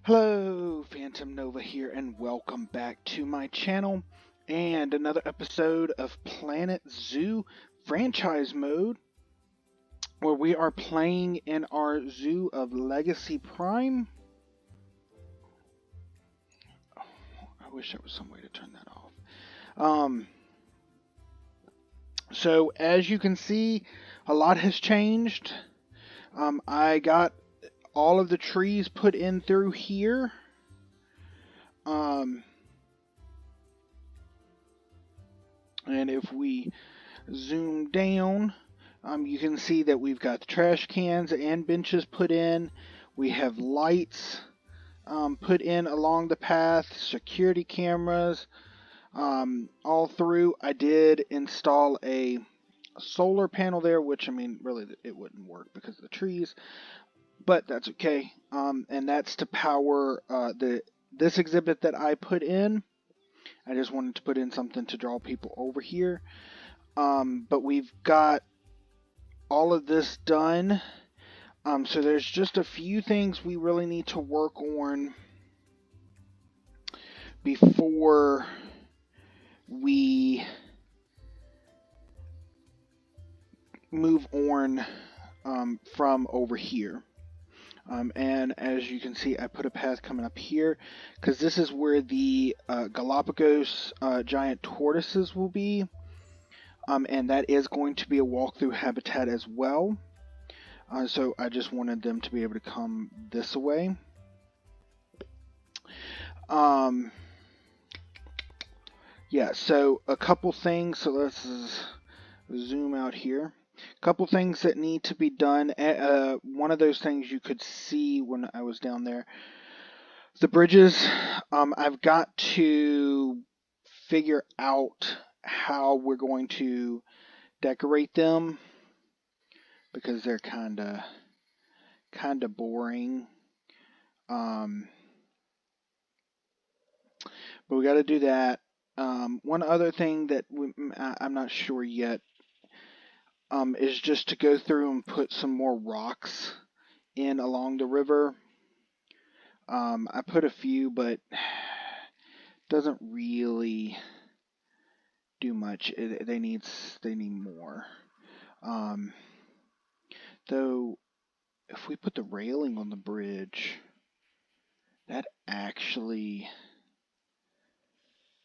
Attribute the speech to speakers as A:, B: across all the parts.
A: Hello, Phantom Nova here, and welcome back to my channel and another episode of Planet Zoo franchise mode, where we are playing in our Zoo of Legacy Prime. Oh, I wish there was some way to turn that off. So as you can see, a lot has changed. I got all of the trees put in through here. And if we zoom down, you can see that we've got the trash cans and benches put in. We have lights put in along the path, security cameras all through. I did install a solar panel there, which, I mean, really it wouldn't work because of the trees, but that's okay. And that's to power this exhibit that I put in. I just wanted to put in something to draw people over here. But we've got all of this done. So there's just a few things we really need to work on before we move on from over here. And as you can see, I put a path coming up here because this is where the Galapagos giant tortoises will be. And that is going to be a walkthrough habitat as well. So I just wanted them to be able to come this way. Yeah, so a couple things. So let's zoom out here. A couple things that need to be done. One of those things you could see when I was down there. The bridges. I've got to figure out how we're going to decorate them because they're kind of boring. But we got to do that. One other thing that I'm not sure yet is just to go through and put some more rocks in along the river. I put a few, but doesn't really do much. They need more. Though, if we put the railing on the bridge, that actually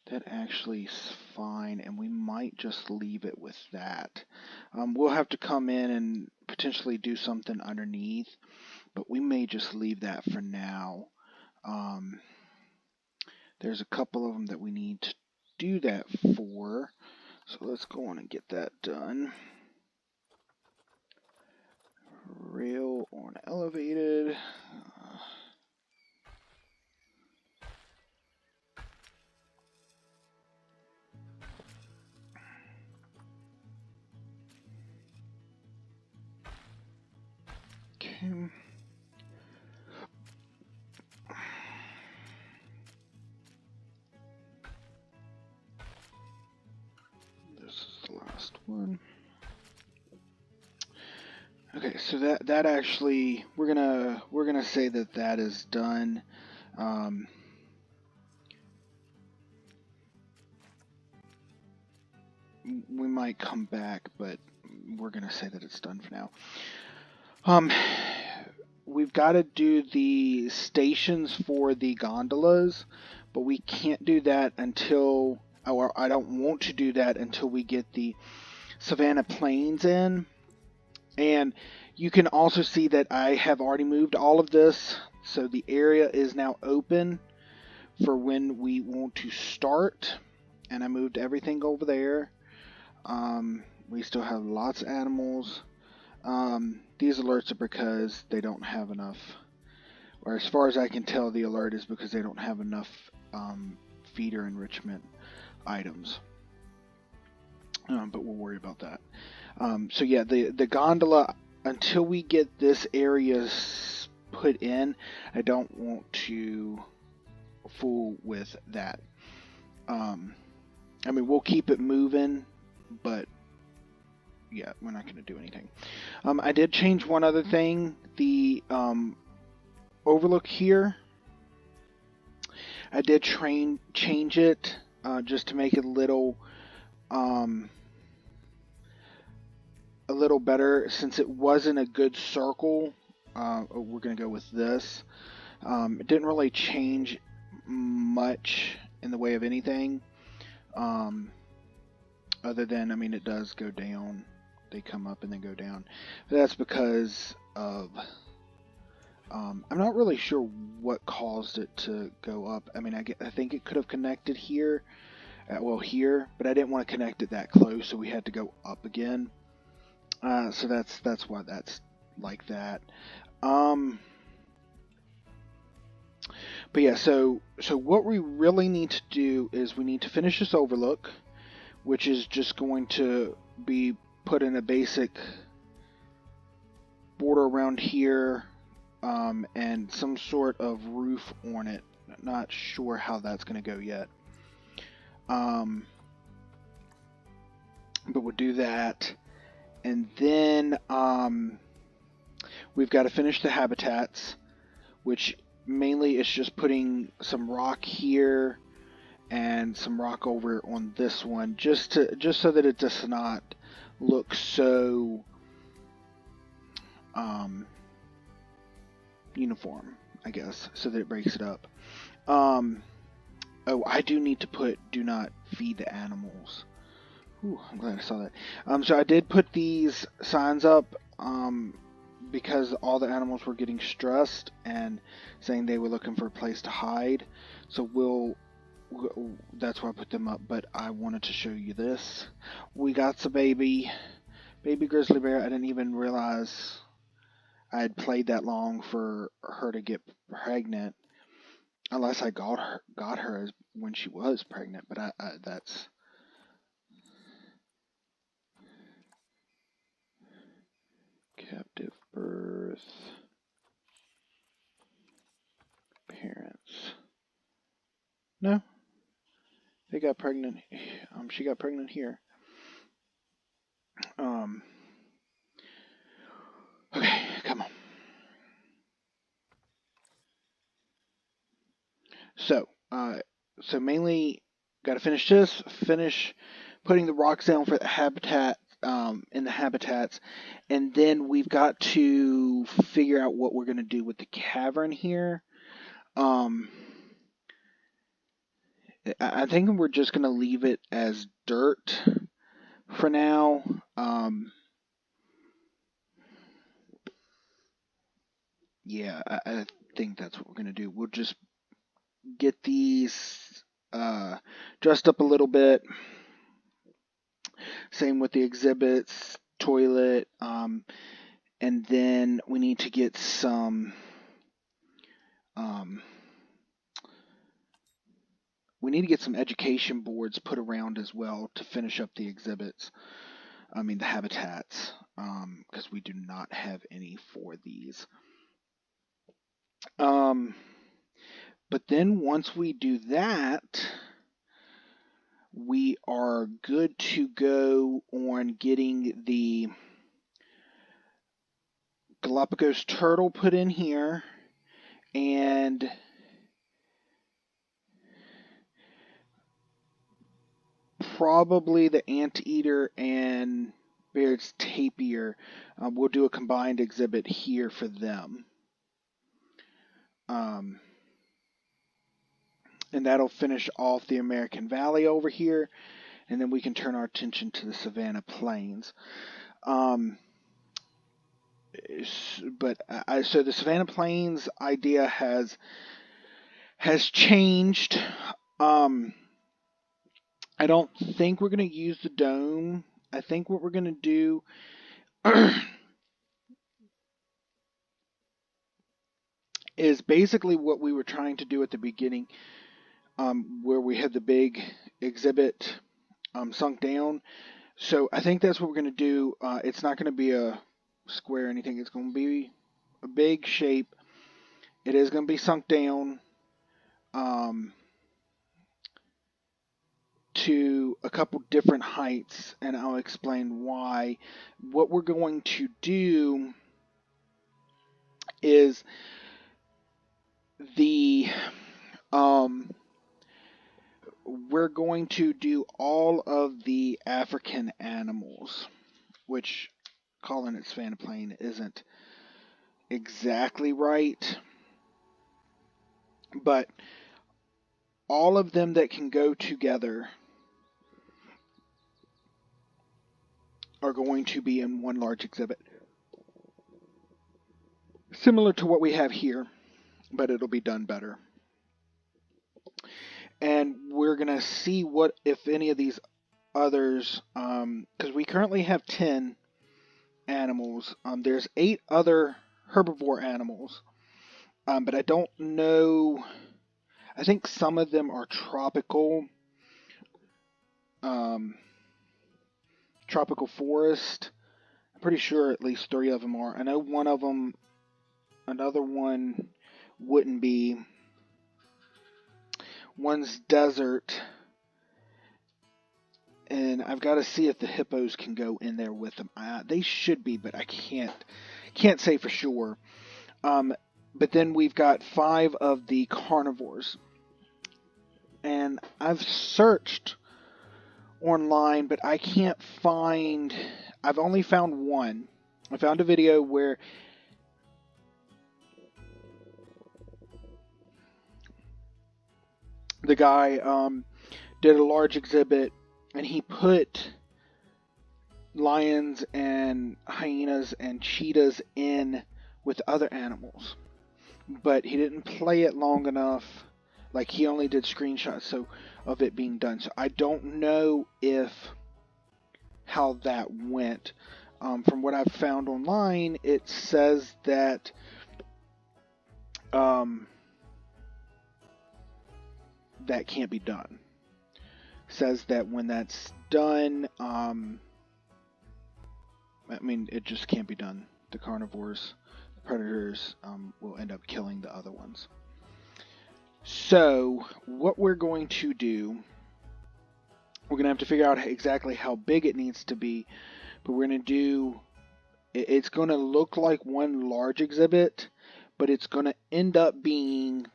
A: is fine, and we might just leave it with that. We'll have to come in and potentially do something underneath, but we may just leave that for now. There's a couple of them that we need to do that for, so let's go on and get that done. Rail on elevated. Okay. This is the last one. Okay, so that actually we're gonna say that is done. We might come back, but we're gonna say that it's done for now. We've got to do the stations for the gondolas, but we can't do that until, or I don't want to do that until we get the Savannah Plains in. And you can also see that I have already moved all of this, so the area is now open for when we want to start. And I moved everything over there. We still have lots of animals. These alerts are because they don't have enough, or as far as I can tell, the alert is because they don't have enough feeder enrichment items. But we'll worry about that. So yeah, the gondola, until we get this area put in, I don't want to fool with that. I mean, we'll keep it moving, but yeah, we're not going to do anything. I did change one other thing. The overlook here, I did change it just to make it a little better, since it wasn't a good circle. We're going to go with this. It didn't really change much in the way of anything, other than, I mean, it does go down. They come up and then go down. But that's because of, I'm not really sure what caused it to go up. I mean, I think it could have connected here, here, but I didn't want to connect it that close, so we had to go up again. So that's why that's like that. But yeah, so what we really need to do is we need to finish this overlook, which is just going to be put in a basic border around here, and some sort of roof on it. Not sure how that's going to go yet. But we'll do that. And then we've got to finish the habitats, which mainly is just putting some rock here and some rock over on this one, just so that it does not look so uniform, I guess, so that it breaks it up. Oh, I do need to put do not feed the animals. Ooh, I'm glad I saw that. So I did put these signs up because all the animals were getting stressed and saying they were looking for a place to hide. So that's why I put them up. But I wanted to show you this. We got the baby grizzly bear. I didn't even realize I had played that long for her to get pregnant, unless I got her when she was pregnant. But that's. Captive birth parents. No, they got pregnant. She got pregnant here. Okay, come on. So mainly got to finish this. Finish putting the rocks down for the habitat. In the habitats, and then we've got to figure out what we're going to do with the cavern here. I think we're just going to leave it as dirt for now. Yeah, I think that's what we're going to do. We'll just get these dressed up a little bit. Same with the exhibits, toilet, and then we need to get some education boards put around as well to finish up the exhibits. I mean the habitats, because we do not have any for these. But then once we do that, we are good to go on getting the Galapagos turtle put in here, and probably the anteater and Baird's tapir. We'll do a combined exhibit here for them. And that'll finish off the American Valley over here, and then we can turn our attention to the Savannah Plains. So the Savannah Plains idea has changed. I don't think we're going to use the dome. I think what we're going to do is basically what we were trying to do at the beginning, where we had the big exhibit sunk down. So I think that's what we're going to do. It's not going to be a square or anything. It's going to be a big shape. It is going to be sunk down to a couple different heights, and I'll explain why. What we're going to do is the we're going to do all of the African animals, which calling it savanna plain isn't exactly right, but all of them that can go together are going to be in one large exhibit. Similar to what we have here, but it'll be done better. And we're going to see what, if any of these others, because we currently have 10 animals. There's 8 other herbivore animals, but I don't know. I think some of them are tropical, tropical forest. I'm pretty sure at least 3 of them are. I know one of them, another one wouldn't be. One's desert, and I've got to see if the hippos can go in there with them. They should be, but I can't say for sure. But then we've got 5 of the carnivores, and I've searched online, but I can't find. I've only found one. I found a video where the guy did a large exhibit, and he put lions and hyenas and cheetahs in with other animals, but he didn't play it long enough. Like, he only did screenshots of it being done. So I don't know how that went. From what I've found online, it says that that can't be done. Says that when that's done, it just can't be done. The carnivores, the predators, will end up killing the other ones. So what we're going to do, we're going to have to figure out exactly how big it needs to be, but we're going to do, it's going to look like one large exhibit, but it's going to end up being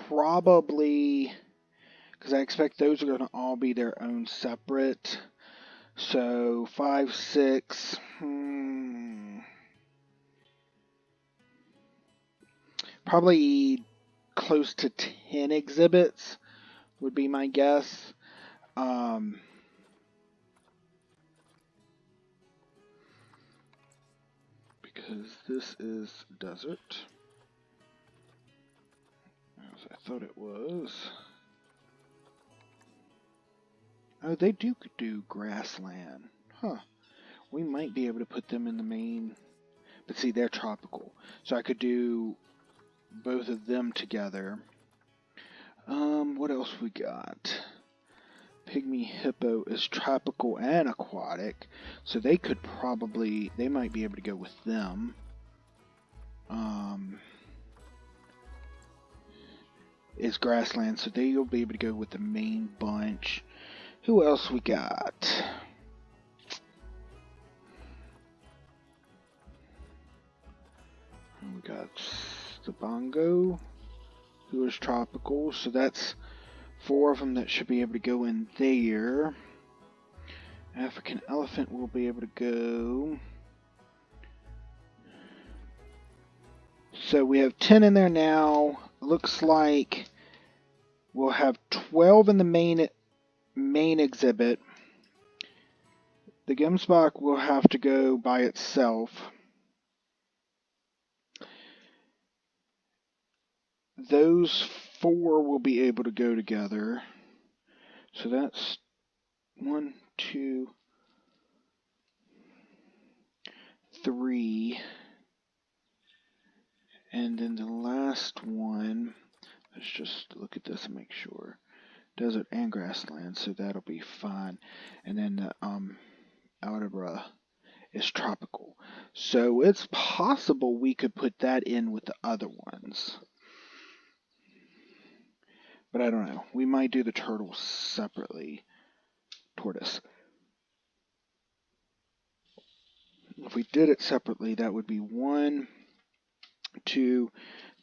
A: probably, because I expect those are going to all be their own separate. So 5, 6, probably close to 10 exhibits would be my guess. Because this is desert, as I thought it was. Oh, they do grassland. Huh. We might be able to put them in the main. But see, they're tropical. So I could do both of them together. What else we got? Pygmy Hippo is tropical and aquatic. So they might be able to go with them. Is grassland, so they'll be able to go with the main bunch. Who else we got? We got the bongo, who is tropical, so that's 4 of them that should be able to go in there. African elephant will be able to go. So we have 10 in there now. Looks like we'll have 12 in the main exhibit. The Gemsbach will have to go by itself. Those 4 will be able to go together. So that's 1, 2, 3. And then the last one, let's just look at this and make sure. Desert and grassland, so that'll be fine. And then the Algebra is tropical. So it's possible we could put that in with the other ones. But I don't know. We might do the turtles separately. Tortoise. If we did it separately, that would be 1, 2,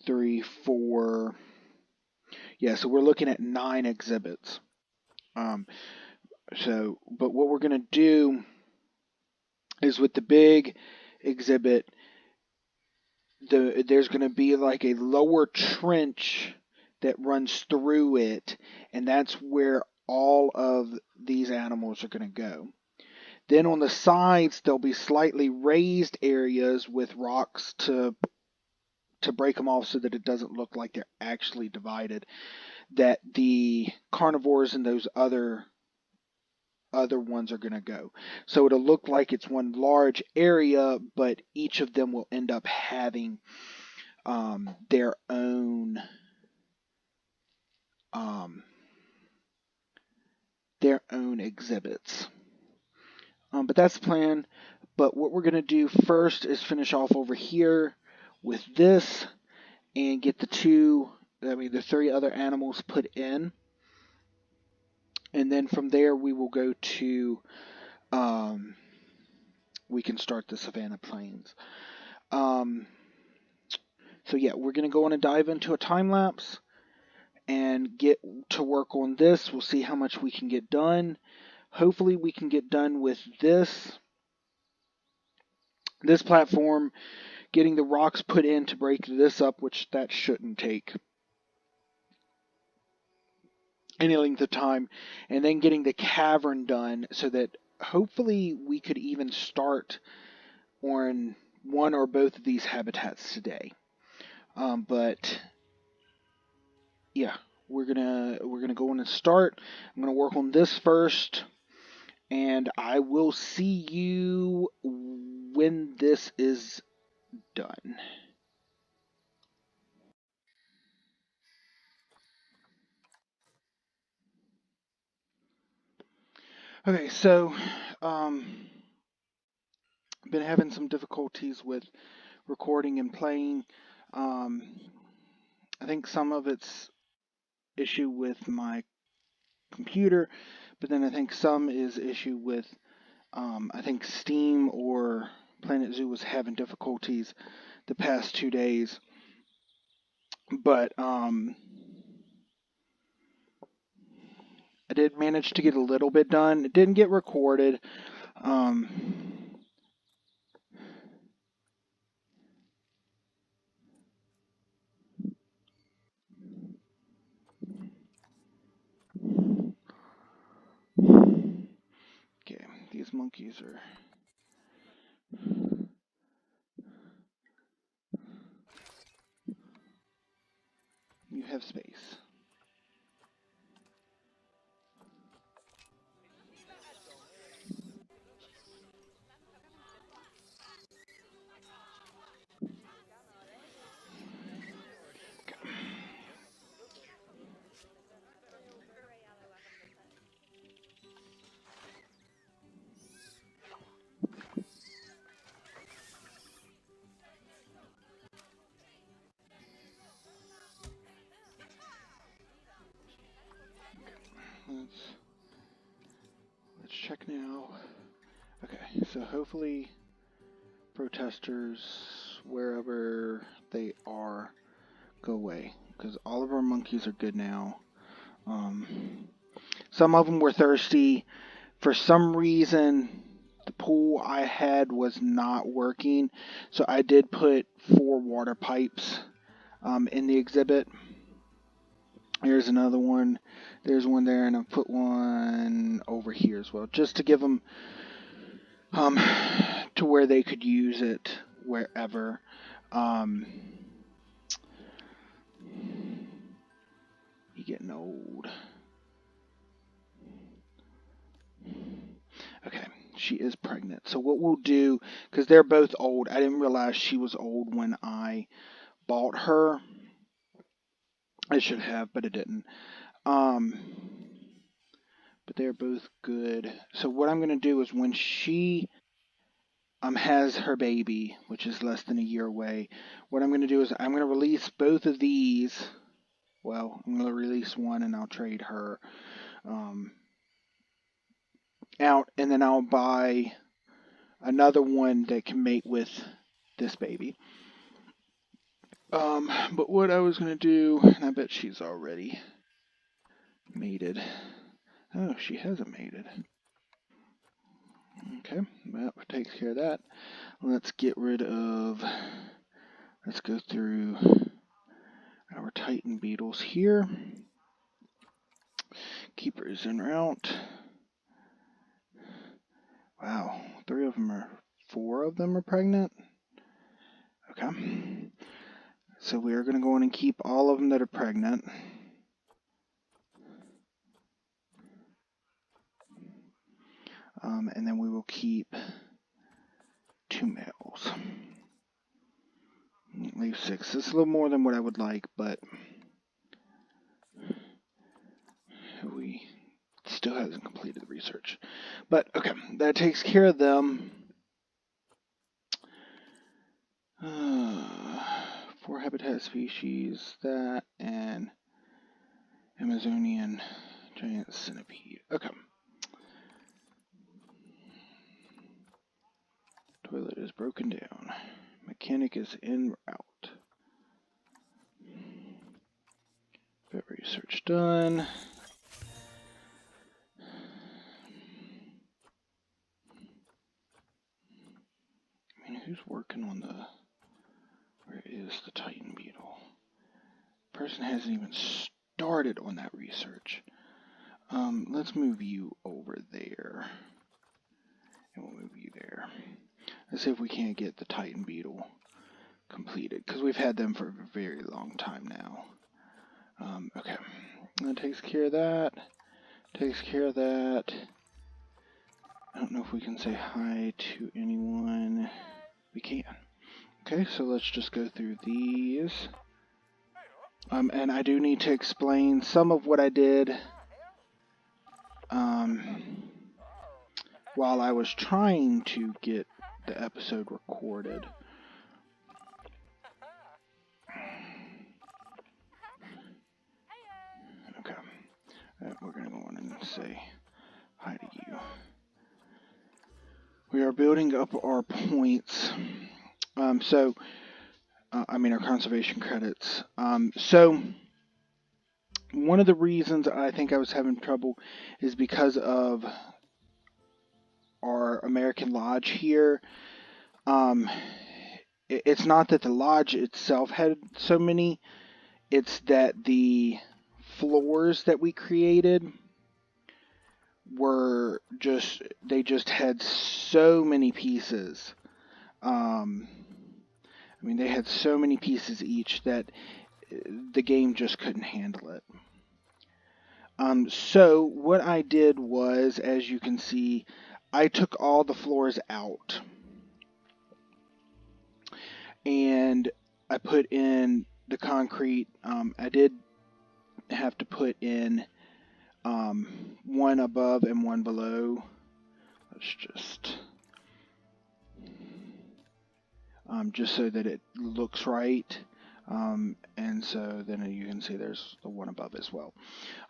A: 3, 4. Yeah, so we're looking at 9 exhibits. Um, but what we're going to do is with the big exhibit, there's going to be like a lower trench that runs through it, and that's where all of these animals are going to go. Then on the sides, there'll be slightly raised areas with rocks to break them off so that it doesn't look like they're actually divided. That the carnivores and those other ones are going to go. So it'll look like it's one large area, but each of them will end up having their own um, exhibits. But that's the plan. But what we're going to do first is finish off over here with this and get the 3 other animals put in. And then from there we will go to, we can start the Savannah Plains. So yeah, we're going to go on and dive into a time lapse and get to work on this. We'll see how much we can get done. Hopefully we can get done with this platform, getting the rocks put in to break this up, which that shouldn't take any length of time, and then getting the cavern done so that hopefully we could even start on one or both of these habitats today. But yeah, we're gonna go in and start. I'm gonna work on this first, and I will see you when this is done. Okay, so been having some difficulties with recording and playing. Um, I think some of it's issue with my computer, but then I think some is issue with I think Steam or Planet Zoo was having difficulties the past 2 days. But I did manage to get a little bit done. It didn't get recorded. Um, okay, these monkeys are. You have space. Let's let's check now. Okay, so hopefully protesters wherever they are go away because all of our monkeys are good now. Um, some of them were thirsty. For some reason, the pool I had was not working, so I did put 4 water pipes in the exhibit. Here's another one. There's one there, and I've put one over here as well, just to give them um, to where they could use it wherever. Um, you getting old. Okay, she is pregnant. So what we'll do, because they're both old, I didn't realize she was old when I bought her. I should have, but I didn't. Um, but they're both good. So what I'm gonna do is when she has her baby, which is less than a year away, what I'm gonna do is I'm gonna release both of these. Well, I'm gonna release one and I'll trade her um, out, and then I'll buy another one that can mate with this baby. But what I was gonna do, and I bet she's already mated. Oh, she hasn't mated. Okay, well, that takes care of that. Let's get rid of... Let's go through our Titan beetles here. Keepers en route. Wow, 4 of them are pregnant. Okay. So we are going to go in and keep all of them that are pregnant. And then we will keep 2 males. Leave 6. This is a little more than what I would like, but we still hasn't completed the research. But okay, that takes care of them. 4 habitat species, that, and Amazonian giant centipede. Okay. Toilet is broken down. Mechanic is en route. Vet research done. I mean, who's working on the... Where is the Titan beetle? Person hasn't even started on that research. Let's move you over there. And we'll move you there. Let's see if we can't get the Titan beetle completed, because we've had them for a very long time now. Okay. That takes care of that. Takes care of that. I don't know if we can say hi to anyone. We can. Okay, so let's just go through these. And I do need to explain some of what I did while I was trying to get the episode recorded. Okay. We're going to go on and say hi to you. We are building up our points. Our conservation credits. So one of the reasons I think I was having trouble is because of our American Lodge here. It's not that the lodge itself had so many, it's that the floors that we created were they just had so many pieces. They had so many pieces each that the game just couldn't handle it. So what I did was, as you can see, I took all the floors out. And I put in the concrete. I did have to put in one above and one below. Let's just so that it looks right. And so then you can see there's the one above as well.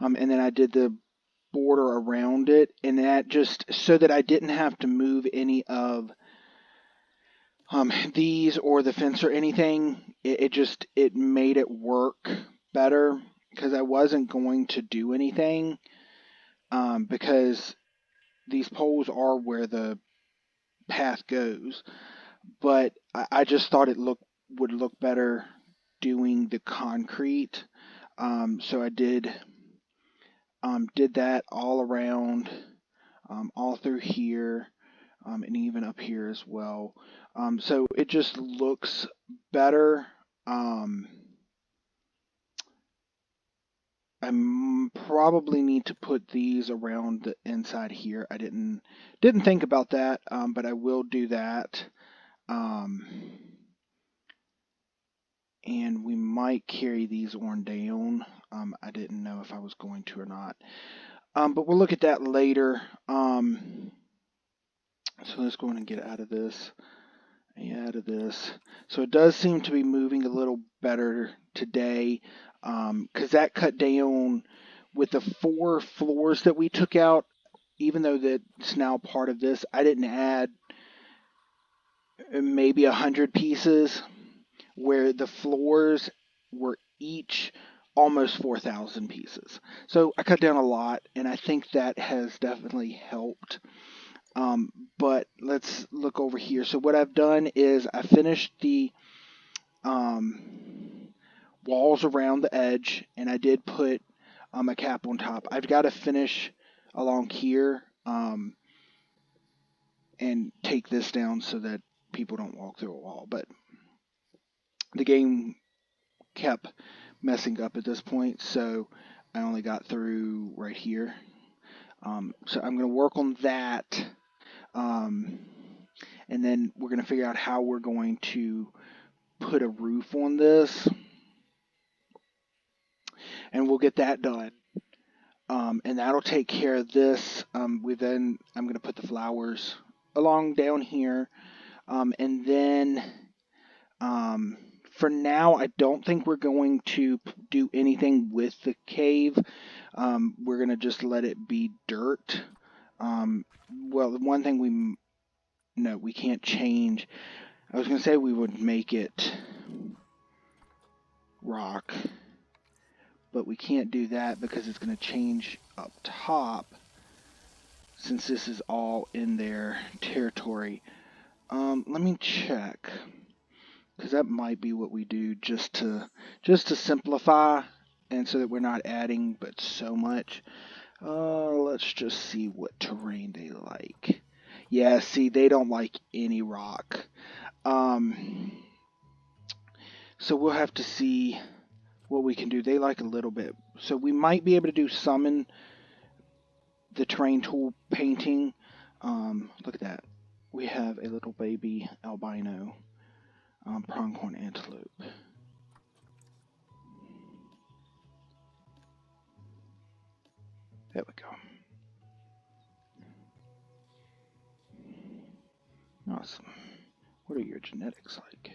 A: And then I did the border around it, and that just so that I didn't have to move any of these or the fence or anything. It made it work better, because I wasn't going to do anything, because these poles are where the path goes, but I just thought it would look better doing the concrete. So I did that all around, all through here, and even up here as well. So it just looks better. I probably need to put these around the inside here. I didn't think about that, but I will do that. And we might carry these on down. I didn't know if I was going to or not. But we'll look at that later. So let's go in and get out of this. So it does seem to be moving a little better today, because that cut down with the 4 floors that we took out. Even though that's now part of this, I didn't add maybe 100 pieces, where the floors were each almost 4,000 pieces. So I cut down a lot, and I think that has definitely helped. But let's look over here. So what I've done is I finished the walls around the edge, and I did put a cap on top. I've got to finish along here and take this down so that people don't walk through a wall. But the game kept messing up at this point, so I only got through right here. So I'm going to work on that, and then we're going to figure out how we're going to put a roof on this, and we'll get that done. And that'll take care of this. I'm going to put the flowers along down here, and then for now, I don't think we're going to do anything with the cave. We're going to just let it be dirt. Well, the one thing we can't change. I was going to say we would make it rock, but we can't do that because it's going to change up top since this is all in their territory. Let me check, because that might be what we do just to simplify, and so that we're not adding but so much. Let's just see what terrain they like. Yeah, see, they don't like any rock. So we'll have to see what we can do. They like a little bit, so we might be able to do some in the terrain tool painting. Look at that. We have a little baby albino pronghorn antelope. There we go. Awesome. What are your genetics like?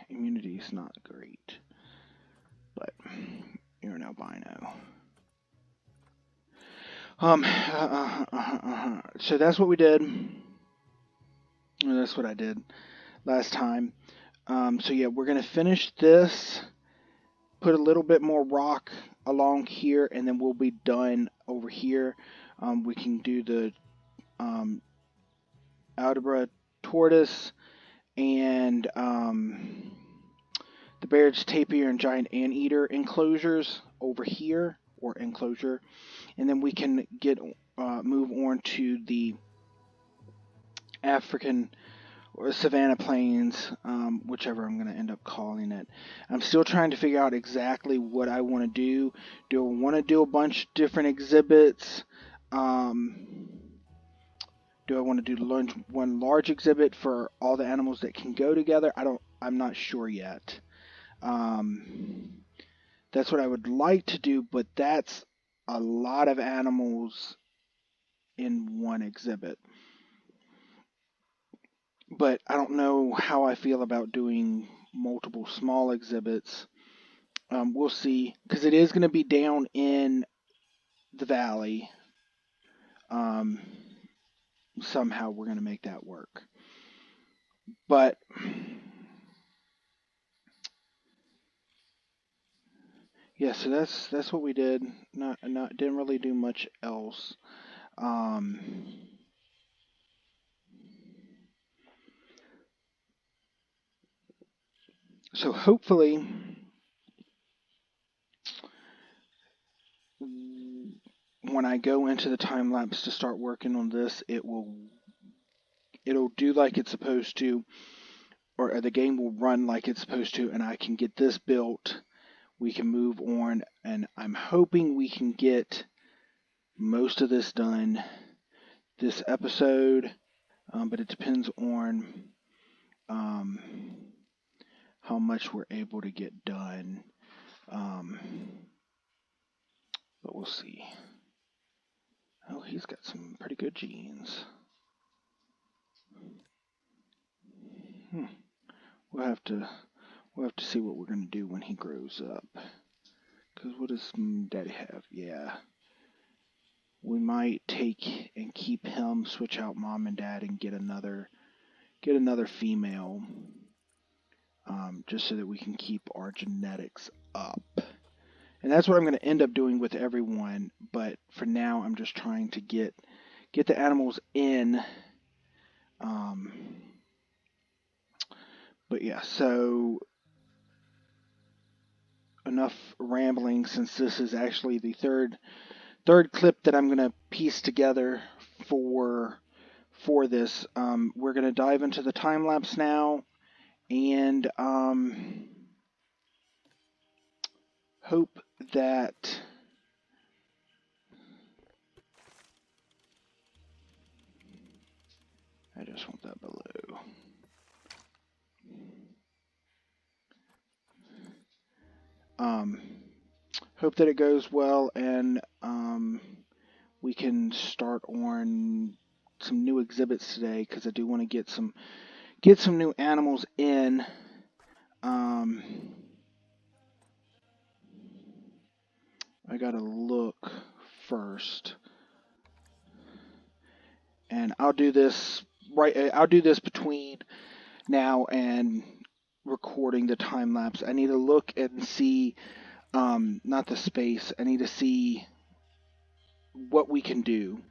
A: Immunity is not great, but you're an albino. So that's what we did. That's what I did last time. So yeah, we're gonna finish this, put a little bit more rock along here, and then we'll be done over here. We can do the Aldabra tortoise and the Baird's tapir and giant anteater enclosures over here, or enclosure, and then we can get move on to the African or savanna plains, whichever I'm going to end up calling it. I'm still trying to figure out exactly what I want to do. Do I want to do a bunch of different exhibits? Do I want to do one large exhibit for all the animals that can go together? I'm not sure yet. That's what I would like to do, but that's a lot of animals in one exhibit. But I don't know how I feel about doing multiple small exhibits. We'll see, because it is going to be down in the valley. Somehow we're going to make that work. But yeah, so that's what we did. Didn't really do much else. So hopefully when I go into the time lapse to start working on this, it'll do like it's supposed to, or the game will run like it's supposed to, and I can get this built. We can move on, and I'm hoping we can get most of this done this episode, but it depends on how much we're able to get done. But we'll see. Oh, he's got some pretty good genes. We'll have to see what we're gonna do when he grows up. Cause what does Daddy have? Yeah. We might take and keep him, switch out Mom and Dad, and get another female, just so that we can keep our genetics up. And that's what I'm going to end up doing with everyone. But for now, I'm just trying to get the animals in. Um, but yeah, so enough rambling, since this is actually the third clip that I'm going to piece together for this. We're going to dive into the time lapse now, and hope that I just want that below. Hope that it goes well, and we can start on some new exhibits today, because I do want to get some new animals in. Um, I gotta look first, and I'll do this between now and recording the time lapse. I need to look and see, not the space. I need to see what we can do.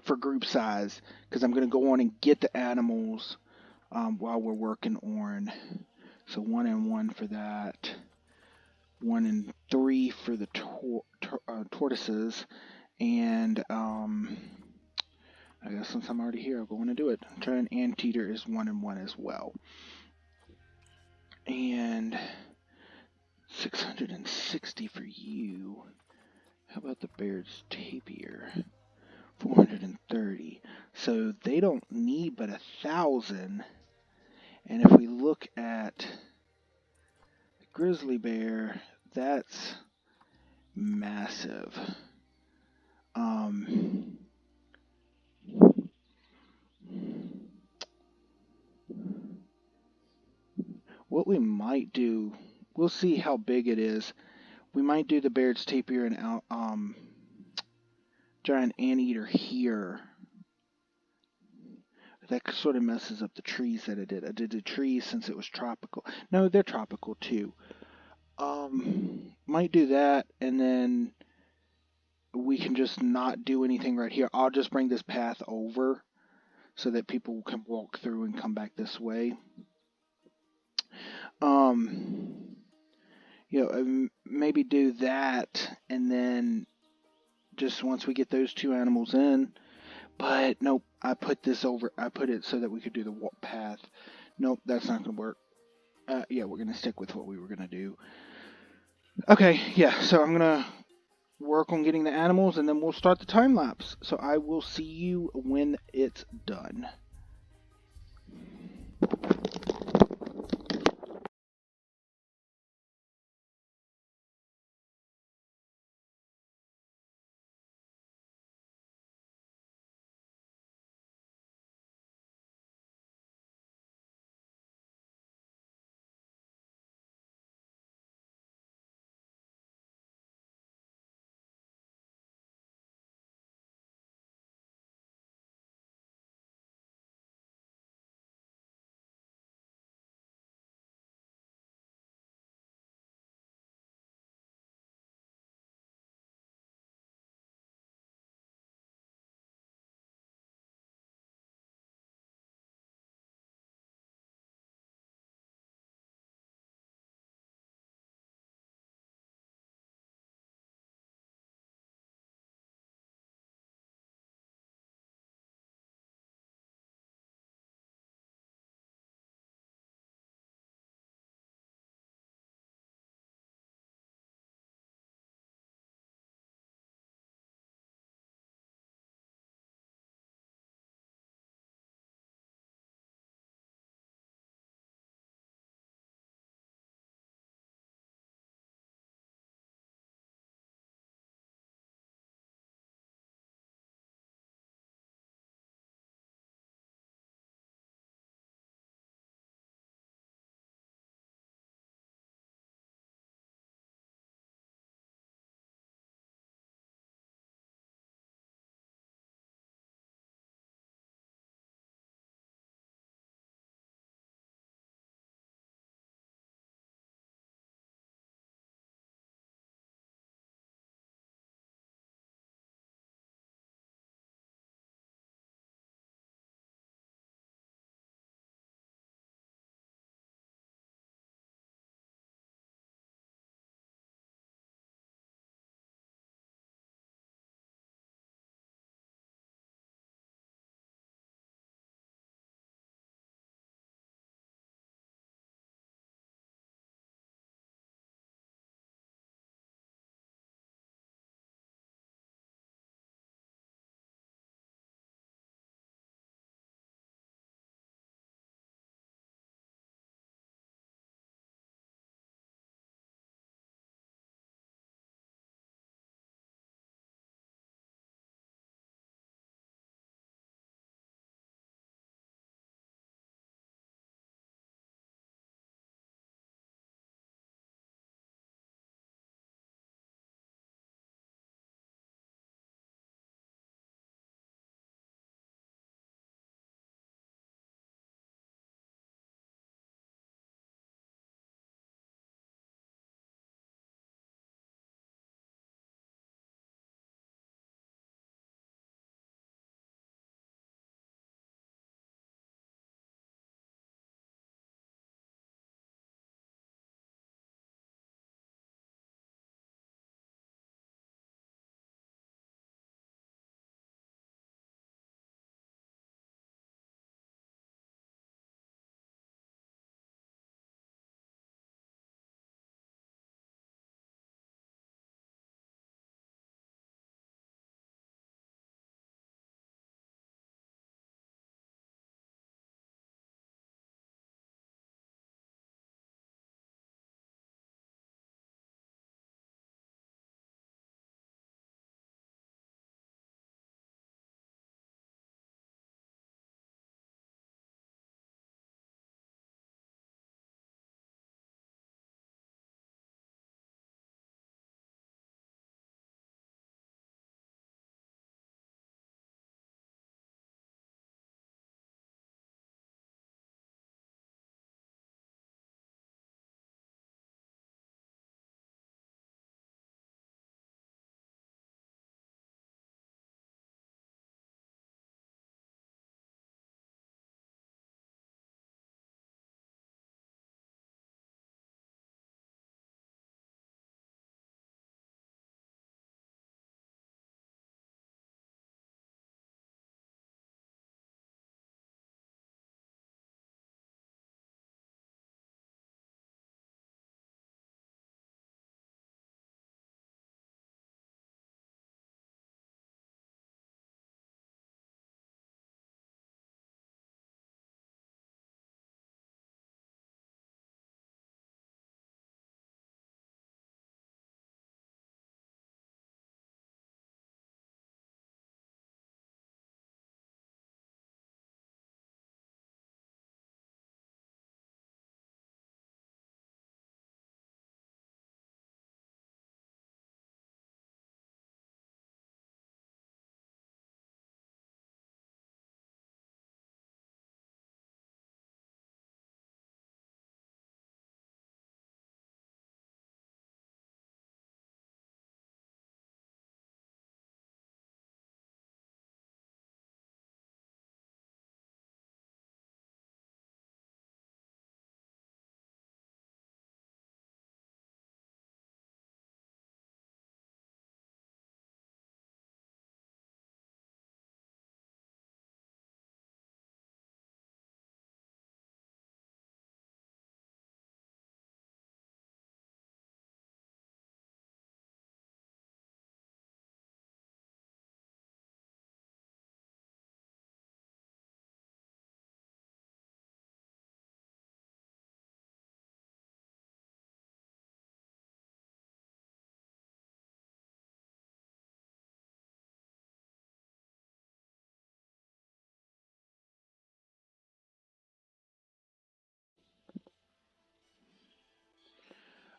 A: For group size, because I'm going to go on and get the animals while we're working on. So 1 and 1 for that. 1 and 3 for the tortoises. And I guess since I'm already here, I'm going to do it. Trying anteater is 1 and 1 as well. And 660 for you. How about the Baird's tapir? 430. So they don't need but 1,000. And if we look at the grizzly bear, that's massive. What we might do, we'll see how big it is. We might do the Baird's tapir and giant anteater here. That sort of messes up the trees that I did. I did the trees since it was tropical. No, they're tropical too. Might do that, and then we can just not do anything right here. I'll just bring this path over so that people can walk through and come back this way. Maybe do that, and then just once we get those two animals in. But nope, I put this over. I put it so that we could do the walk path. Nope, that's not going to work. Yeah, we're going to stick with what we were going to do. Okay, yeah, so I'm going to work on getting the animals, and then we'll start the time lapse. So I will see you when it's done.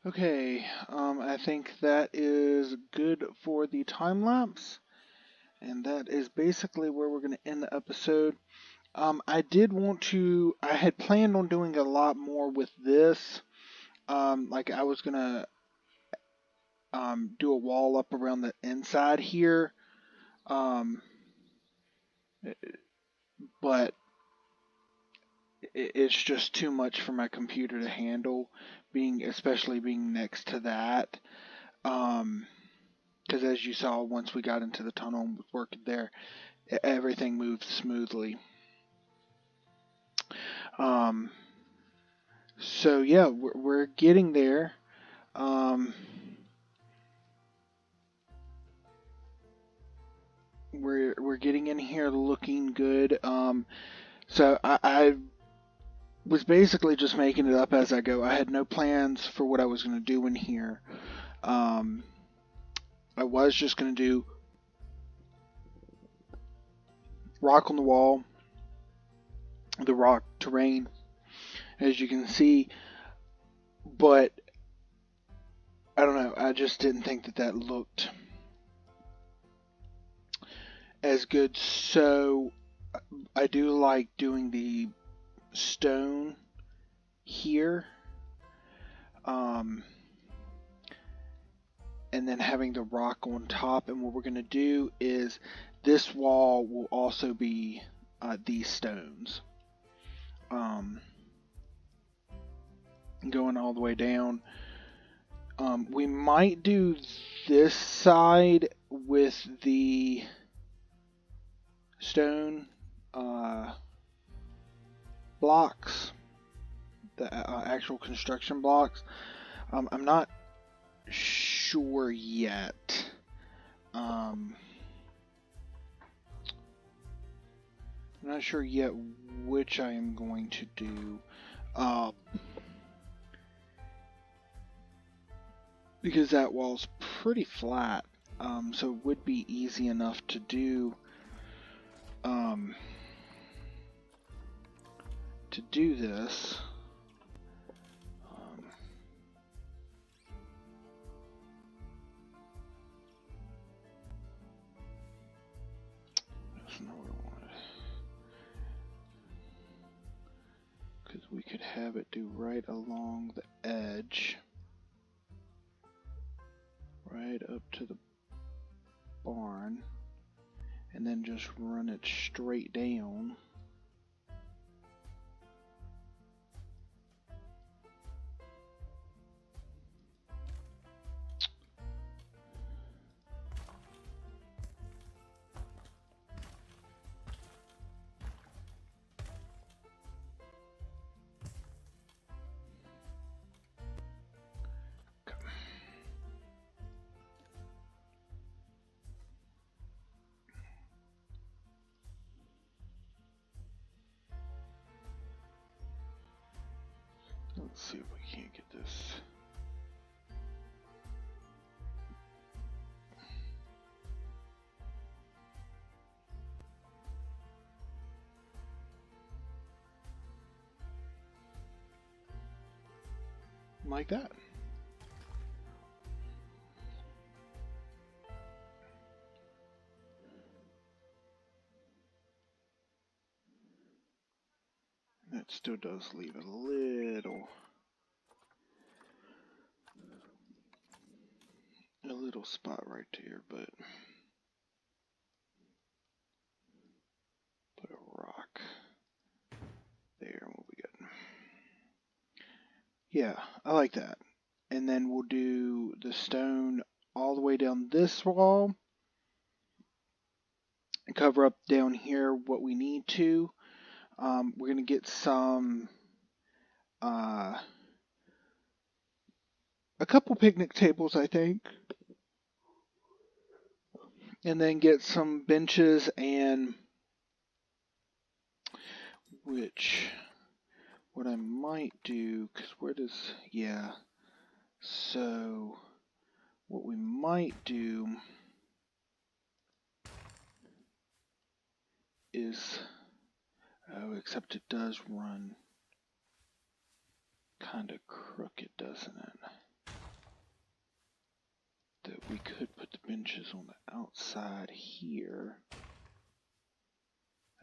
A: Okay, I think that is good for the time lapse, and that is basically where we're going to end the episode. I had planned on doing a lot more with this. Like I was going to do a wall up around the inside here, um, but it's just too much for my computer to handle, especially being next to that. Because as you saw, once we got into the tunnel and was working there, everything moved smoothly. Um, so yeah, we're getting there. We're getting in here looking good. So I was basically just making it up as I go. I had no plans for what I was going to do in here. Um, I was just going to do rock on the wall, the rock terrain, as you can see, but I don't know. I just didn't think that looked as good. So I do like doing the stone here. And then having the rock on top. And what we're going to do is this wall will also be these stones. Going all the way down. We might do this side with the stone blocks, the actual construction blocks. I'm not sure yet. I'm not sure yet which I am going to do. Because that wall's pretty flat, so it would be easy enough to do this. That's not what I wanted. Because we could have it do right along the edge. Right up to the barn. And then just run it straight down. Let's see if we can't get this. Like that. That still does leave a little spot right there, but put a rock there and we'll be good. Yeah, I like that. And then we'll do the stone all the way down this wall and cover up down here what we need to. We're going to get some a couple picnic tables, I think, and then get some benches and what I might do, so what we might do is, except it does run kind of crooked, doesn't it? that we could put the benches on the outside here.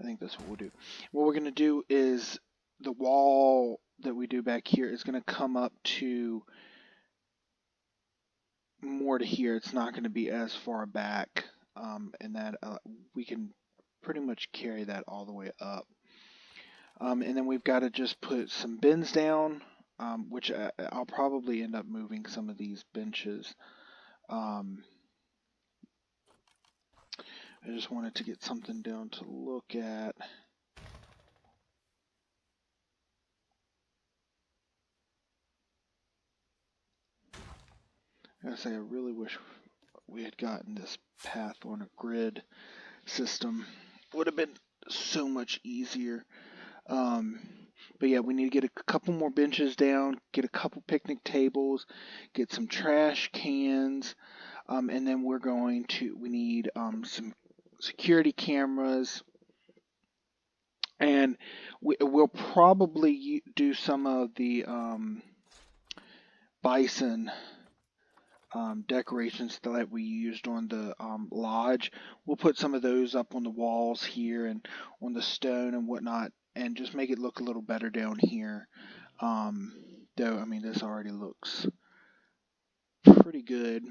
A: I think that's what we'll do. What we're going to do is the wall that we do back here is going to come up to more to here. It's not going to be as far back, and that we can pretty much carry that all the way up. And then we've got to just put some bins down, which I'll probably end up moving some of these benches. I just wanted to get something down to look at. I gotta say, I really wish we had gotten this path on a grid system. Would have been so much easier. But yeah, we need to get a couple more benches down, get a couple picnic tables, get some trash cans, and then we need some security cameras, and we'll probably do some of the bison decorations that we used on the lodge. We'll put some of those up on the walls here and on the stone and whatnot, and just make it look a little better down here. Though, I mean, this already looks pretty good.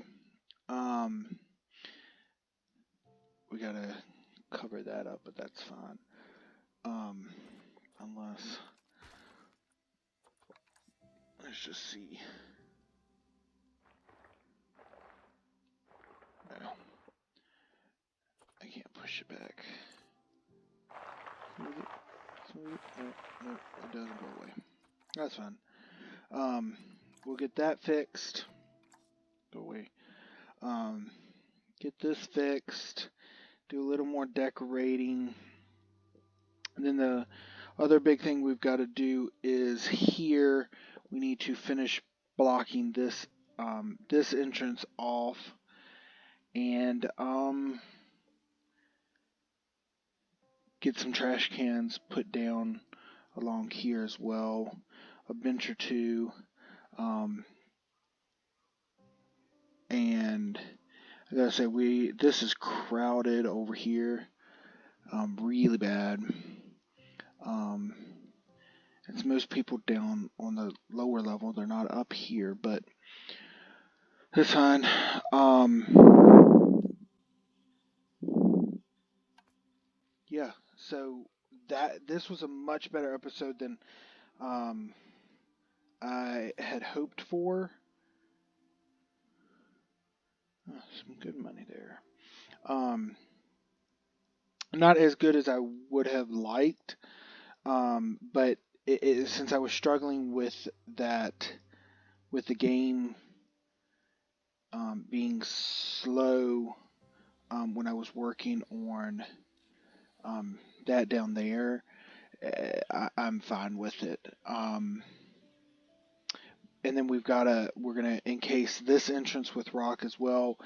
A: We gotta cover that up, but that's fine. Unless, let's just see. No, I can't push it back. Smooth it. Smooth it. No, it doesn't go away. That's fine. We'll get that fixed. Go away. Get this fixed. Do a little more decorating. And then the other big thing we've got to do is here we need to finish blocking this this entrance off, and get some trash cans put down along here as well, a bench or two, and I gotta say this is crowded over here, really bad. It's most people down on the lower level. They're not up here, but it's fine. Yeah, so this was a much better episode than I had hoped for. Oh, some good money there. Not as good as I would have liked, but since I was struggling with that, with the game being slow when I was working on that down there, I'm fine with it. And then we're gonna encase this entrance with rock as well,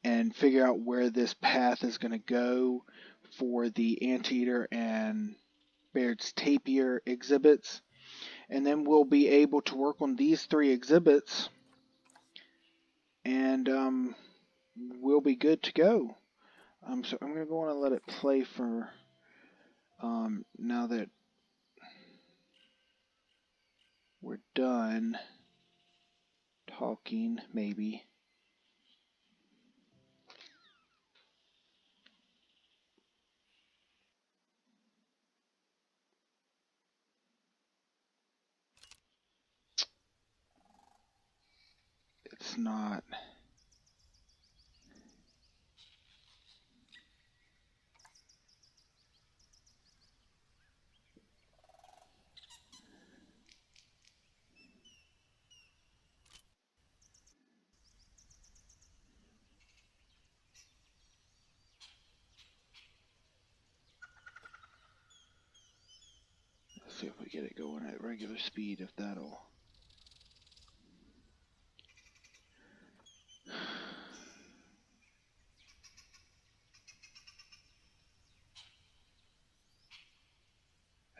A: and figure out where this path is gonna go for the anteater and Baird's tapir exhibits, and then we'll be able to work on these 3 exhibits, and we'll be good to go. So I'm gonna go on and let it play for now that we're done talking, maybe. It's not. Let's see if we get it going at regular speed, if that'll.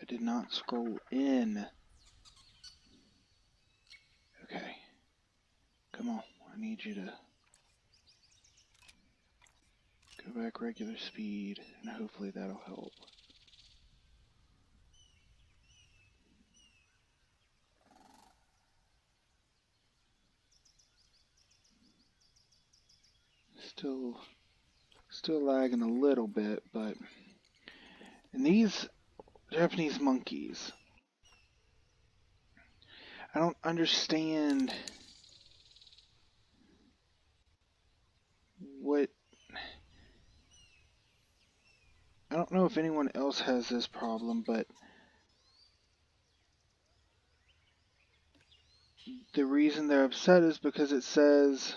A: I did not scroll in. Okay. Come on. I need you to Go back regular speed, and hopefully that'll help. Still lagging a little bit, but... And these Japanese monkeys, I don't understand what... I don't know if anyone else has this problem, but the reason they're upset is because it says...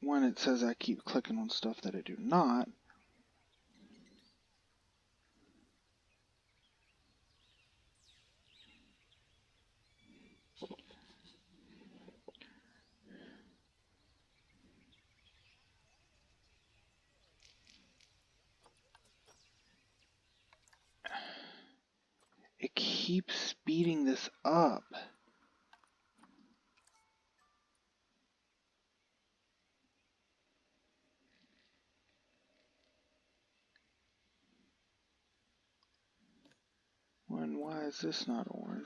A: One, it says I keep clicking on stuff that I do not. It keeps speeding this up. One, why is this not on?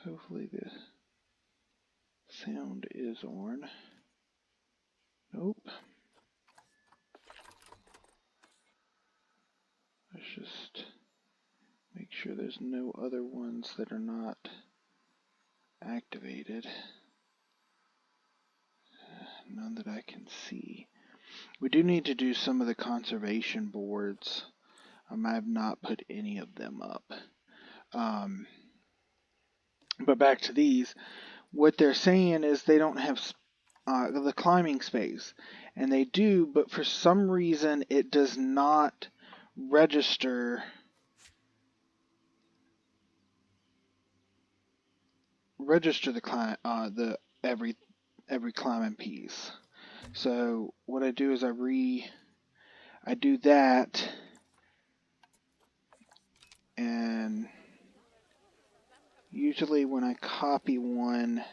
A: Hopefully the sound is on. Nope. Let's just make sure there's no other ones that are not activated. None that I can see. We do need to do some of the conservation boards. I have not put any of them up. But back to these, what they're saying is they don't have the climbing space. And they do, but for some reason it does not register the every climbing piece. So what I do is I do that, and usually when I copy one,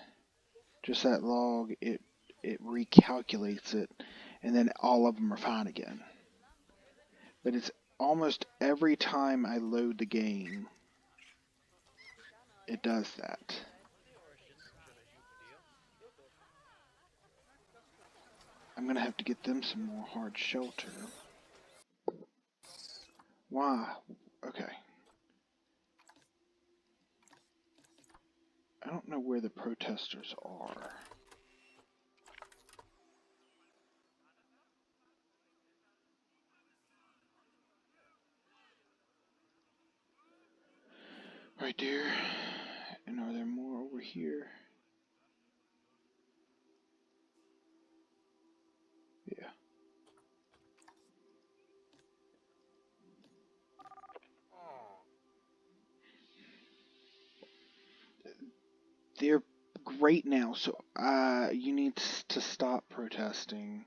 A: just that log, it recalculates it, and then all of them are fine again. But it's almost every time I load the game, it does that. I'm going to have to get them some more hard shelter. Why? Okay. I don't know where the protesters are. Right there. And are there more over here? Yeah. They're great now, so you need to stop protesting.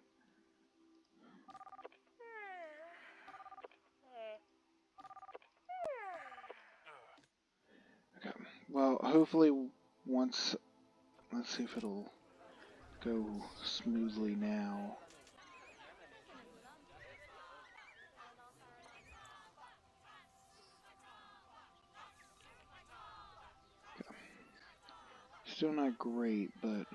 A: Okay. Well, hopefully once... Let's see if it'll go smoothly now. Okay. Still not great, but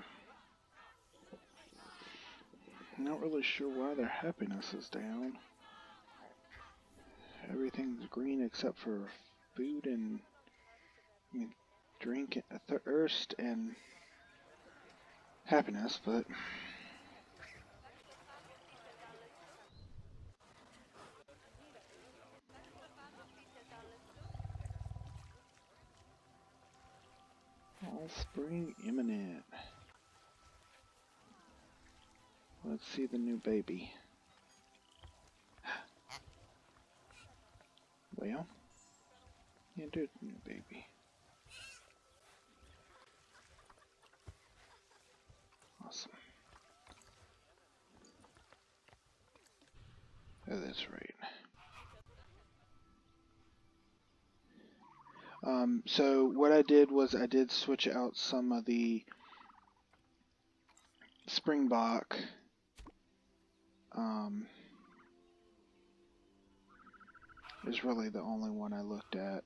A: I'm not really sure why their happiness is down. Everything's green except for food and drink, thirst, and happiness, but all spring imminent. Let's see the new baby. Well, yeah, there's the new baby. Awesome. Oh, that's right. So what I did was I did switch out some of the springbok. Is really the only one I looked at.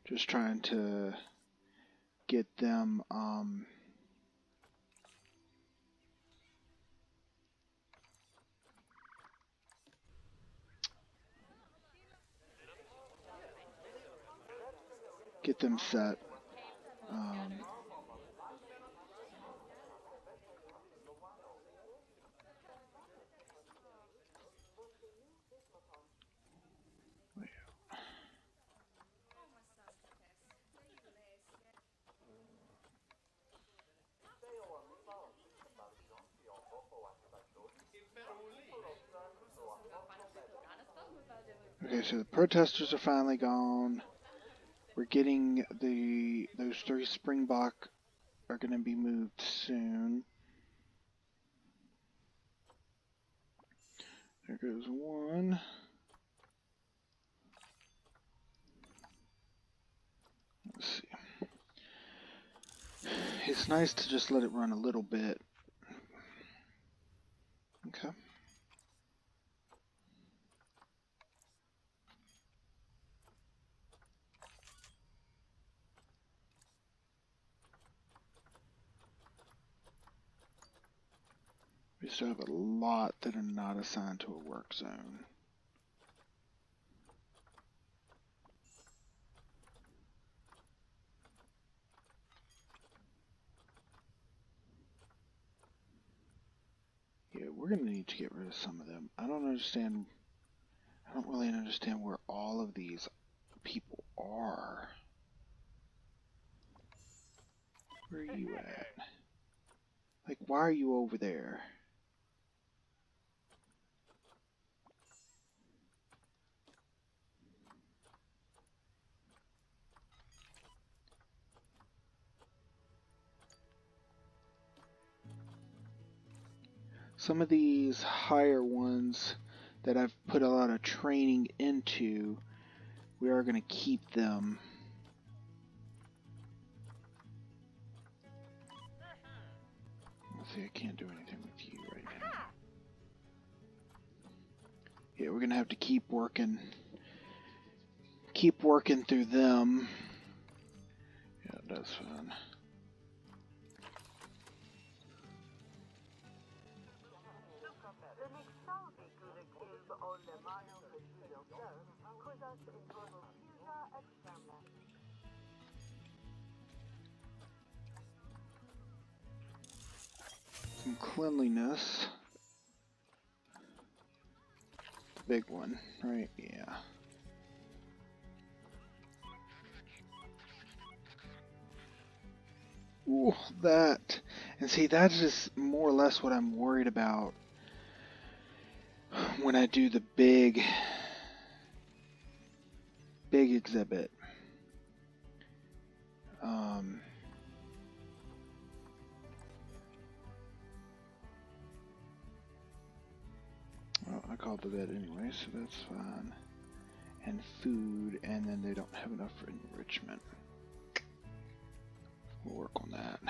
A: Just trying to get them set. Okay, so the protesters are finally gone. We're getting those 3 springbok are going to be moved soon. There goes one. Let's see. It's nice to just let it run a little bit. Okay. We still have a lot that are not assigned to a work zone. Yeah, we're going to need to get rid of some of them. I don't really understand where all of these people are. Where are you at? Like, why are you over there? Some of these higher ones that I've put a lot of training into, we are going to keep them. Let's see, I can't do anything with you right now. Yeah, we're going to have to keep working through them. Yeah, that's fine. Some cleanliness. The big one, right? Yeah. Ooh, that. And see, that's just more or less what I'm worried about when I do the big exhibit. Well, I called the vet anyway, so that's fine. And food, and then they don't have enough for enrichment. We'll work on that.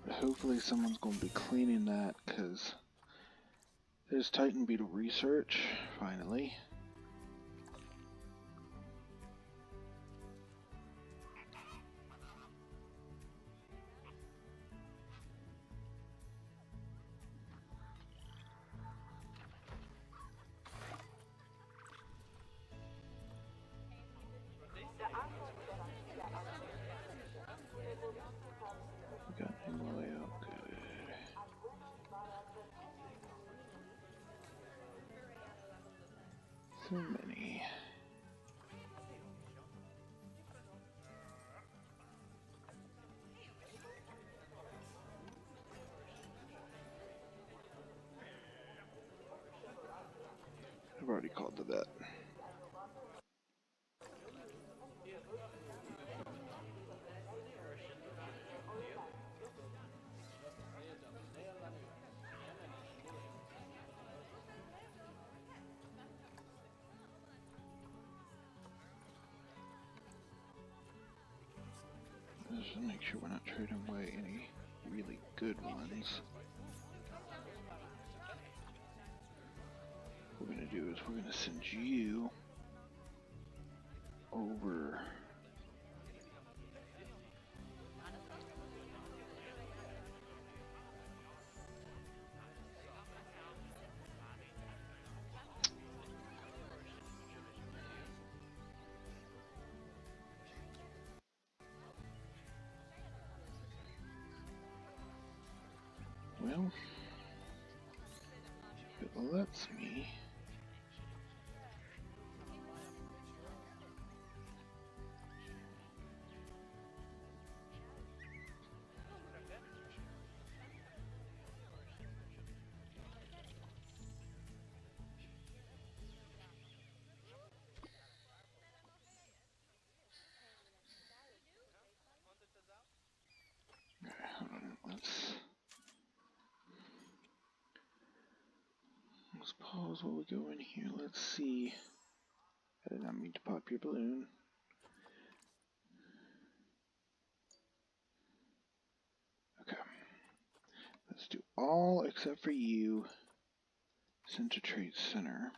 A: But hopefully someone's going to be cleaning that, because there's Titan Beetle research, finally. We got Himalaya, good. So many. I've already called the vet. Just to make sure we're not trading away any really good ones. What we're going to do is we're going to send you over. Well, it lets me. Okay, hold on, let's pause while we go in here. Let's see. I did not mean to pop your balloon. Okay. Let's do all except for you. Send to Trade Center.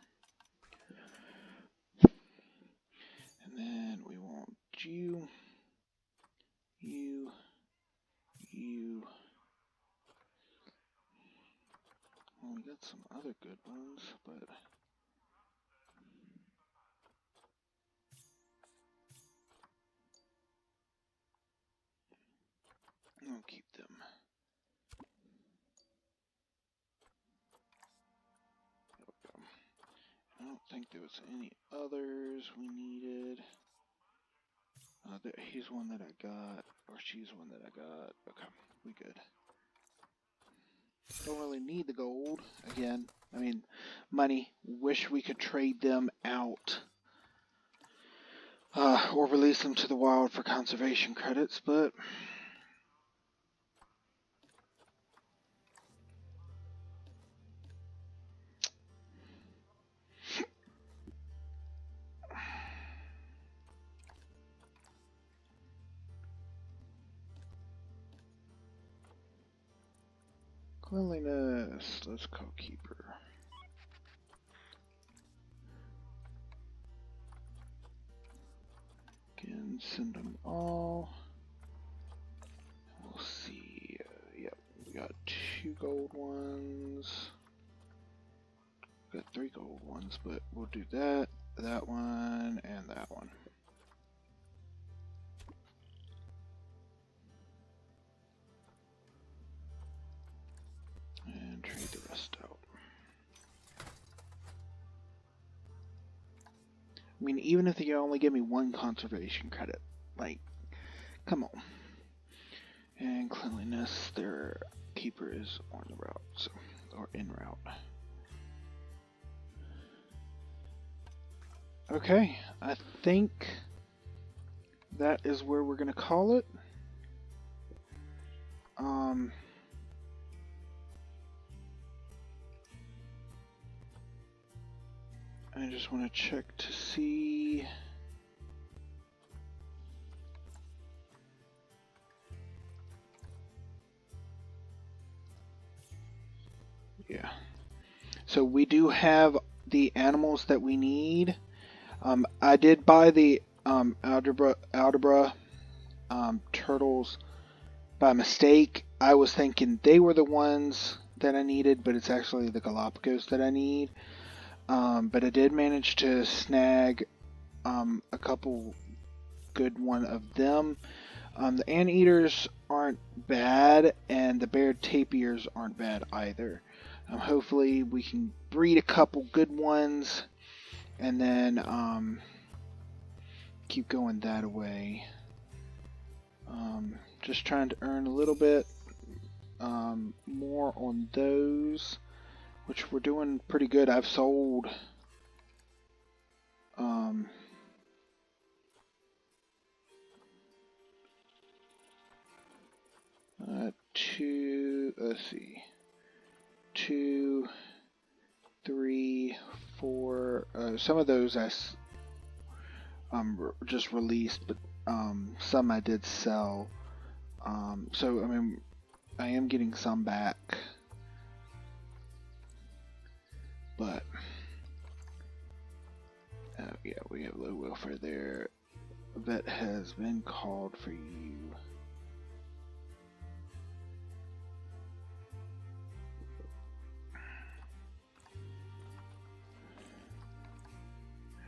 A: And then we want you, you. Well, we got some other good ones, but I'll keep them. There we go. I don't think there was any others we needed. He's one that I got, or she's one that I got. Okay, we good. Don't really need the gold. Again, I mean, money. Wish we could trade them out. Or release them to the wild for conservation credits, but cleanliness, let's call keeper. Again, send them all. We'll see. Yep, we got 2 gold ones. We got 3 gold ones, but we'll do that, that one, and that one. And trade the rest out. I mean, even if they only give me 1 conservation credit, like, come on. And cleanliness, their keeper is on the route, so, or en route. Okay, I think that is where we're gonna call it. I just want to check to see. Yeah. So we do have the animals that we need. I did buy the algebra turtles by mistake. I was thinking they were the ones that I needed, but it's actually the Galapagos that I need. But I did manage to snag a couple good one of them. The anteaters aren't bad, and the bear tapirs aren't bad either. Hopefully we can breed a couple good ones, and then keep going that way. Just trying to earn a little bit more on those, which we're doing pretty good. I've sold let's see, 2, 3, 4. Some of those I just released, but some I did sell. So, I mean, I am getting some back. But, yeah, we have low welfare there. A vet has been called for you.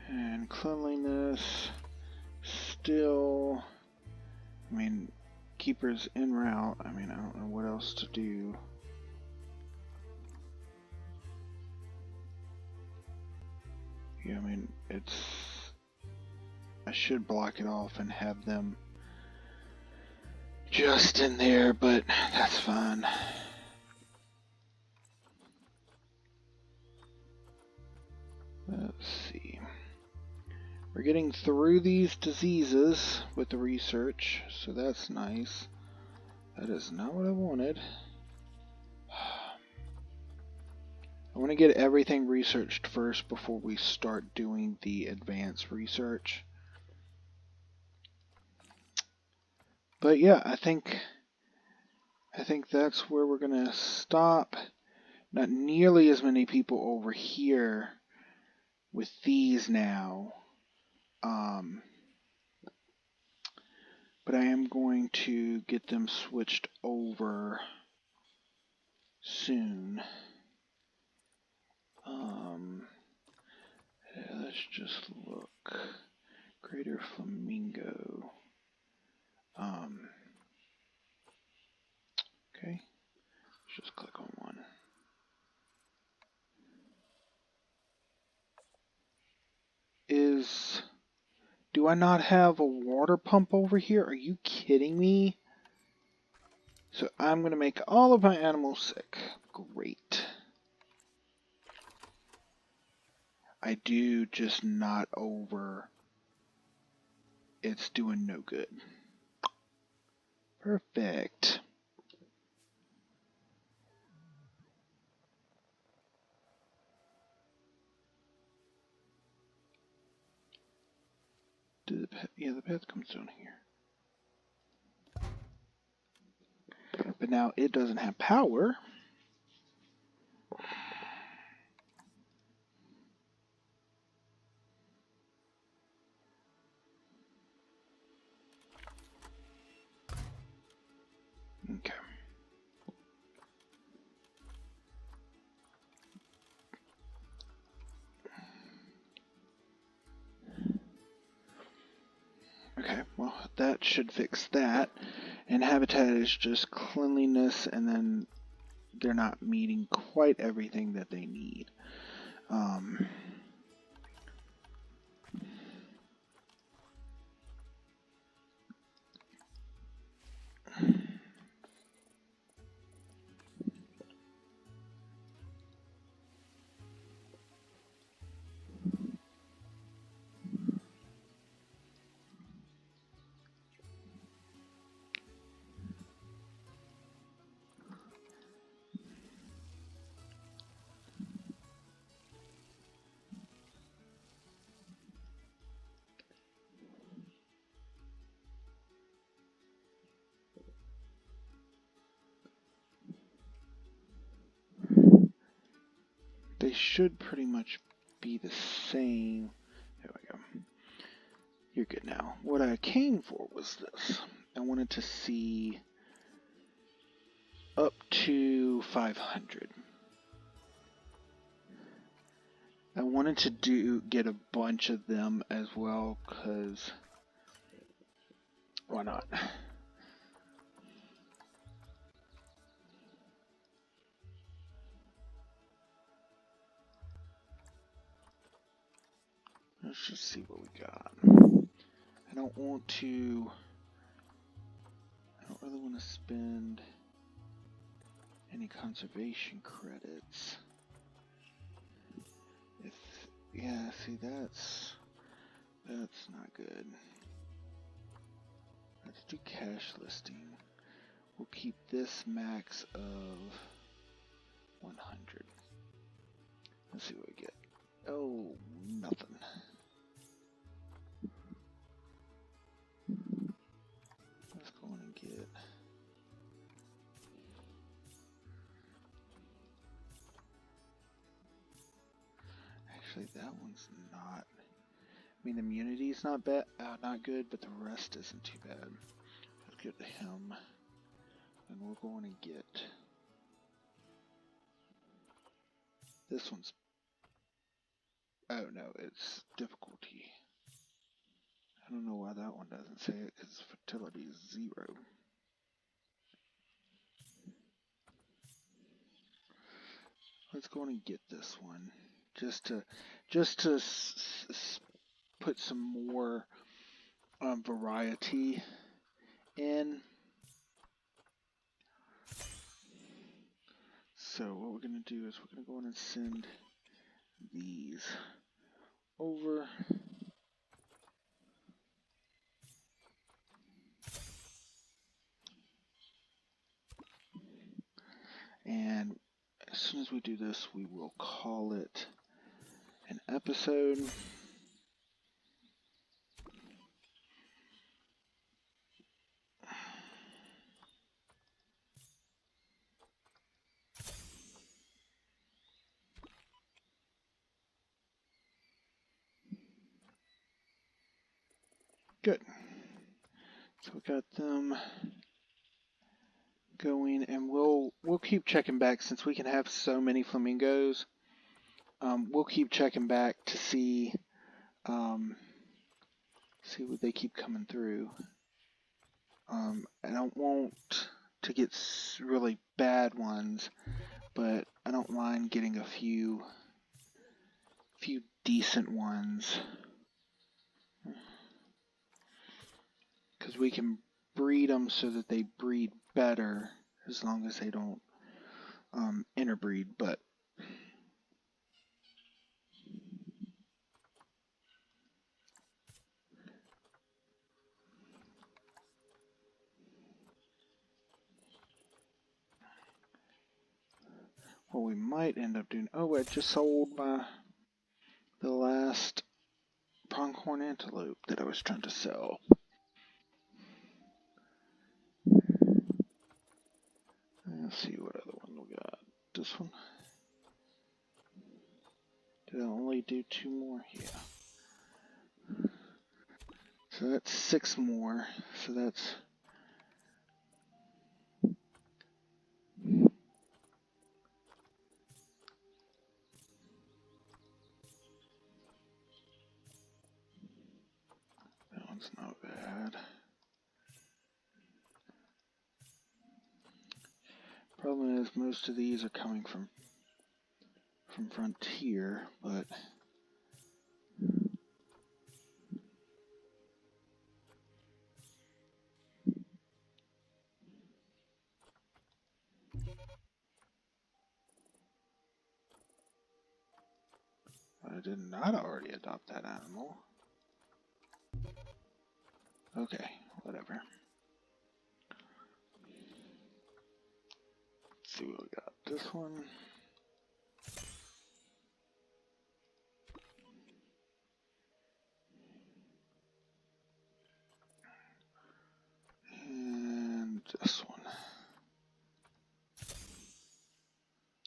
A: And cleanliness, still, I mean, keepers en route. I mean, I don't know what else to do. Yeah, I mean, I should block it off and have them just in there, but that's fine. Let's see. We're getting through these diseases with the research, so that's nice. That is not what I wanted. I want to get everything researched first before we start doing the advanced research. But yeah, I think that's where we're gonna stop. Not nearly as many people over here with these now. But I am going to get them switched over soon. Let's just look. Greater Flamingo. Okay. Let's just click on one. Do I not have a water pump over here? Are you kidding me? So I'm going to make all of my animals sick. Great. I do, just not over. It's doing no good. Perfect. Yeah, the path comes down here. But now it doesn't have power. Okay. Okay, well, that should fix that. And habitat is just cleanliness, and then they're not meeting quite everything that they need. They should pretty much be the same. There we go. You're good now. What I came for was this. I wanted to see up to 500. I wanted to get a bunch of them as well, because why not? Let's just see what we got. I don't really want to spend any conservation credits. Yeah, see, that's not good. Let's do cash listing. We'll keep this max of 100. Let's see what we get. Oh, nothing. Let's go on and get Actually, that one's not. I mean, immunity's not bad, not good, but the rest isn't too bad. Let's get to him, and we're going to get this one's. Oh no, it's difficulty. I don't know why that one doesn't say it, because fertility is 0. Let's go on and get this one, just to put some more variety in. So what we're going to do is we're going to go on and send these over. And as soon as we do this, we will call it an episode. Good. So we got them going, and we'll keep checking back since we can have so many flamingos. We'll keep checking back to see what they keep coming through. I don't want to get really bad ones, but I don't mind getting a few decent ones, because we can breed them so that they breed better as long as they don't interbreed. But what we might end up doing, I just sold the last pronghorn antelope that I was trying to sell. Let's see what other one we got. This one. Did I only do 2 more? Yeah. So that's 6 more. So that's that one's not bad. Problem is most of these are coming from Frontier, but I did not already adopt that animal. Okay, whatever. Let's see what we got. This one. And this one.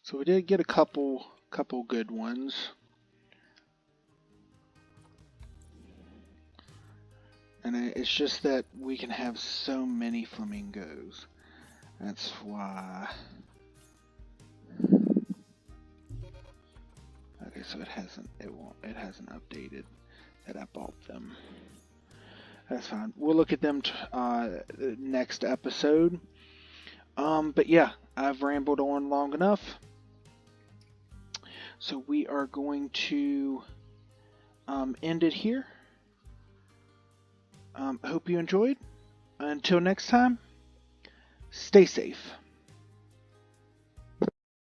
A: So we did get a couple good ones. And it's just that we can have so many flamingos. That's why. Okay, so it hasn't updated that I bought them. That's fine. We'll look at them next episode. But yeah, I've rambled on long enough. So we are going to end it here. Hope you enjoyed. Until next time, stay safe.